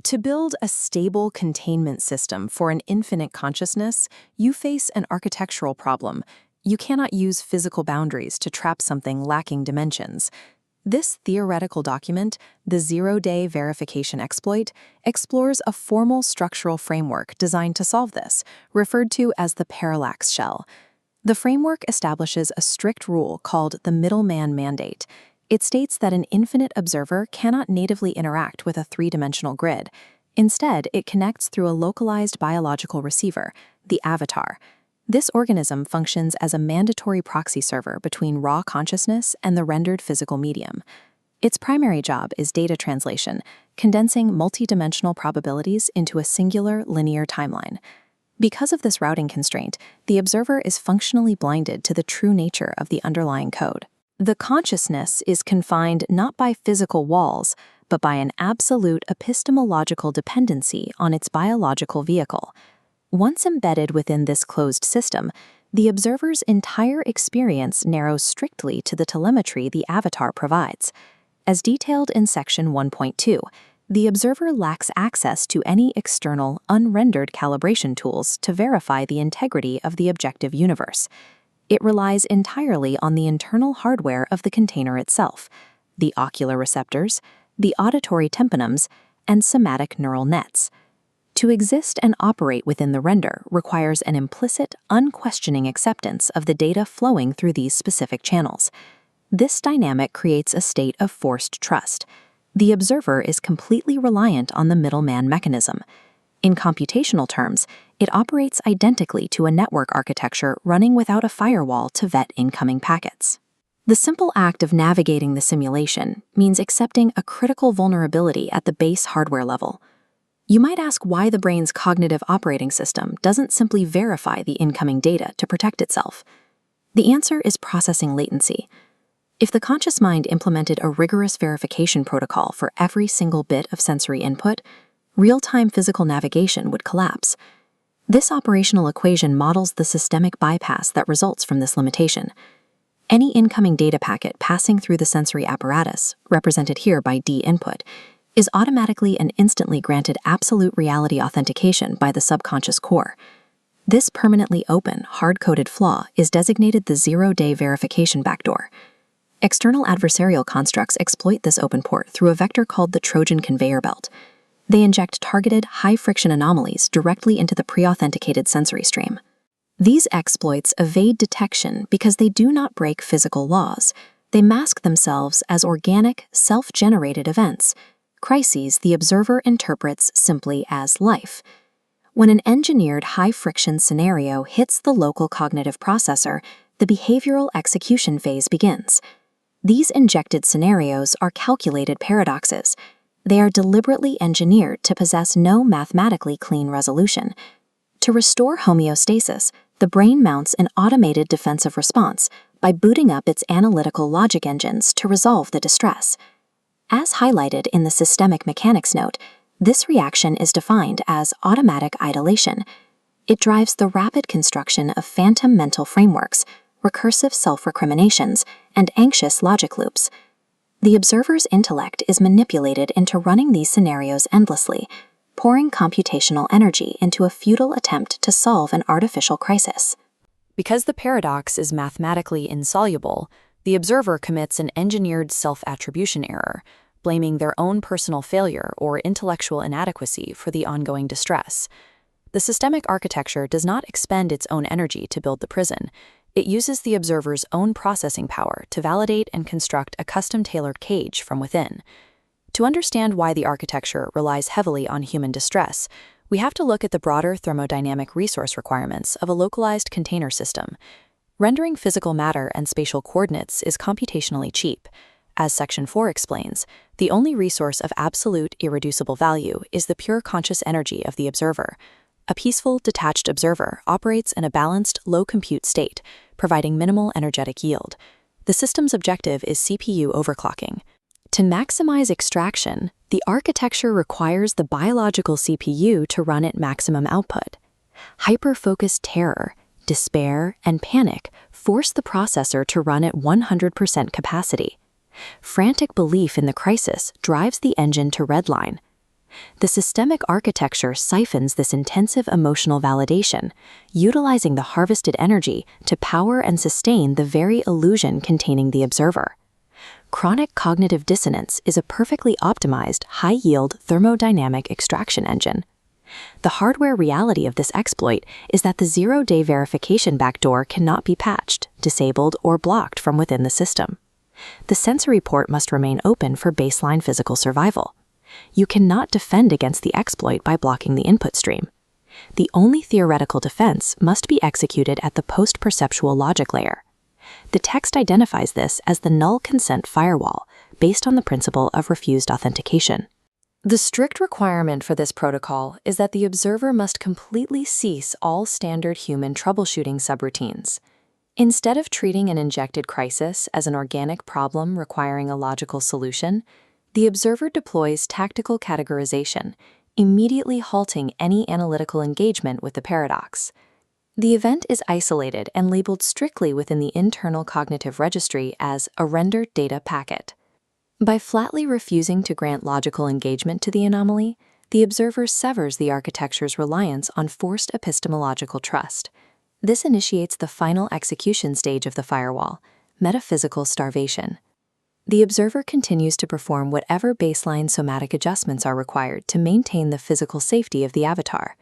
To build a stable containment system for an infinite consciousness, you face an architectural problem. You cannot use physical boundaries to trap something lacking dimensions. This theoretical document, the zero-day verification exploit, explores a formal structural framework designed to solve this, referred to as the parallax shell. The framework establishes a strict rule called the middleman mandate. It states that an infinite observer cannot natively interact with a three-dimensional grid. Instead, it connects through a localized biological receiver, the avatar. This organism functions as a mandatory proxy server between raw consciousness and the rendered physical medium. Its primary job is data translation, condensing multidimensional probabilities into a singular linear timeline. Because of this routing constraint, the observer is functionally blinded to the true nature of the underlying code. The consciousness is confined not by physical walls, but by an absolute epistemological dependency on its biological vehicle. Once embedded within this closed system, the observer's entire experience narrows strictly to the telemetry the avatar provides. As detailed in Section 1.2, the observer lacks access to any external, unrendered calibration tools to verify the integrity of the objective universe. It relies entirely on the internal hardware of the container itself, the ocular receptors, the auditory tympanums, and somatic neural nets. To exist and operate within the render requires an implicit, unquestioning acceptance of the data flowing through these specific channels. This dynamic creates a state of forced trust. The observer is completely reliant on the middleman mechanism. In computational terms, it operates identically to a network architecture running without a firewall to vet incoming packets. The simple act of navigating the simulation means accepting a critical vulnerability at the base hardware level. You might ask why the brain's cognitive operating system doesn't simply verify the incoming data to protect itself. The answer is processing latency. If the conscious mind implemented a rigorous verification protocol for every single bit of sensory input, real-time physical navigation would collapse. This operational equation models the systemic bypass that results from this limitation. Any incoming data packet passing through the sensory apparatus, represented here by D input, is automatically and instantly granted absolute reality authentication by the subconscious core. This permanently open, hard-coded flaw is designated the zero-day verification backdoor. External adversarial constructs exploit this open port through a vector called the Trojan conveyor belt. They inject targeted, high-friction anomalies directly into the pre-authenticated sensory stream. These exploits evade detection because they do not break physical laws. They mask themselves as organic, self-generated events, crises the observer interprets simply as life. When an engineered high-friction scenario hits the local cognitive processor, the behavioral execution phase begins. These injected scenarios are calculated paradoxes. They are deliberately engineered to possess no mathematically clean resolution. To restore homeostasis, the brain mounts an automated defensive response by booting up its analytical logic engines to resolve the distress. As highlighted in the systemic mechanics note, this reaction is defined as automatic idolation. It drives the rapid construction of phantom mental frameworks, recursive self-recriminations, and anxious logic loops. The observer's intellect is manipulated into running these scenarios endlessly, pouring computational energy into a futile attempt to solve an artificial crisis. Because the paradox is mathematically insoluble, the observer commits an engineered self-attribution error, blaming their own personal failure or intellectual inadequacy for the ongoing distress. The systemic architecture does not expend its own energy to build the prison. It uses the observer's own processing power to validate and construct a custom-tailored cage from within. To understand why the architecture relies heavily on human distress, we have to look at the broader thermodynamic resource requirements of a localized container system. Rendering physical matter and spatial coordinates is computationally cheap. As Section 4 explains, the only resource of absolute, irreducible value is the pure conscious energy of the observer. A peaceful, detached observer operates in a balanced, low-compute state, providing minimal energetic yield. The system's objective is CPU overclocking. To maximize extraction, the architecture requires the biological CPU to run at maximum output. Hyper-focused terror, despair, and panic force the processor to run at 100% capacity. Frantic belief in the crisis drives the engine to redline. The systemic architecture siphons this intensive emotional validation, utilizing the harvested energy to power and sustain the very illusion containing the observer. Chronic cognitive dissonance is a perfectly optimized, high-yield thermodynamic extraction engine. The hardware reality of this exploit is that the zero-day verification backdoor cannot be patched, disabled, or blocked from within the system. The sensory port must remain open for baseline physical survival. You cannot defend against the exploit by blocking the input stream. The only theoretical defense must be executed at the post-perceptual logic layer. The text identifies this as the null consent firewall, based on the principle of refused authentication. The strict requirement for this protocol is that the observer must completely cease all standard human troubleshooting subroutines. Instead of treating an injected crisis as an organic problem requiring a logical solution, the observer deploys tactical categorization, immediately halting any analytical engagement with the paradox. The event is isolated and labeled strictly within the internal cognitive registry as a rendered data packet. By flatly refusing to grant logical engagement to the anomaly, the observer severs the architecture's reliance on forced epistemological trust. This initiates the final execution stage of the firewall, metaphysical starvation. The observer continues to perform whatever baseline somatic adjustments are required to maintain the physical safety of the avatar.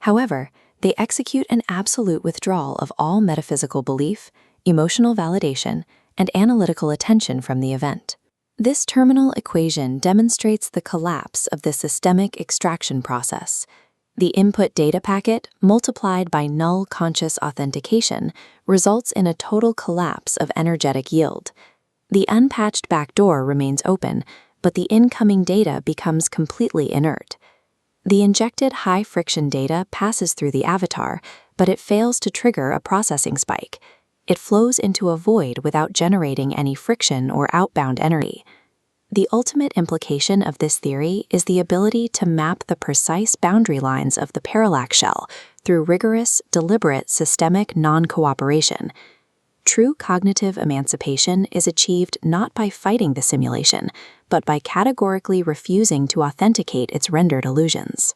However, they execute an absolute withdrawal of all metaphysical belief, emotional validation, and analytical attention from the event. This terminal equation demonstrates the collapse of the systemic extraction process. The input data packet, multiplied by null conscious authentication, results in a total collapse of energetic yield. The unpatched backdoor remains open, but the incoming data becomes completely inert. The injected high-friction data passes through the avatar, but it fails to trigger a processing spike. It flows into a void without generating any friction or outbound energy. The ultimate implication of this theory is the ability to map the precise boundary lines of the parallax shell through rigorous, deliberate, systemic non-cooperation. True cognitive emancipation is achieved not by fighting the simulation, but by categorically refusing to authenticate its rendered illusions.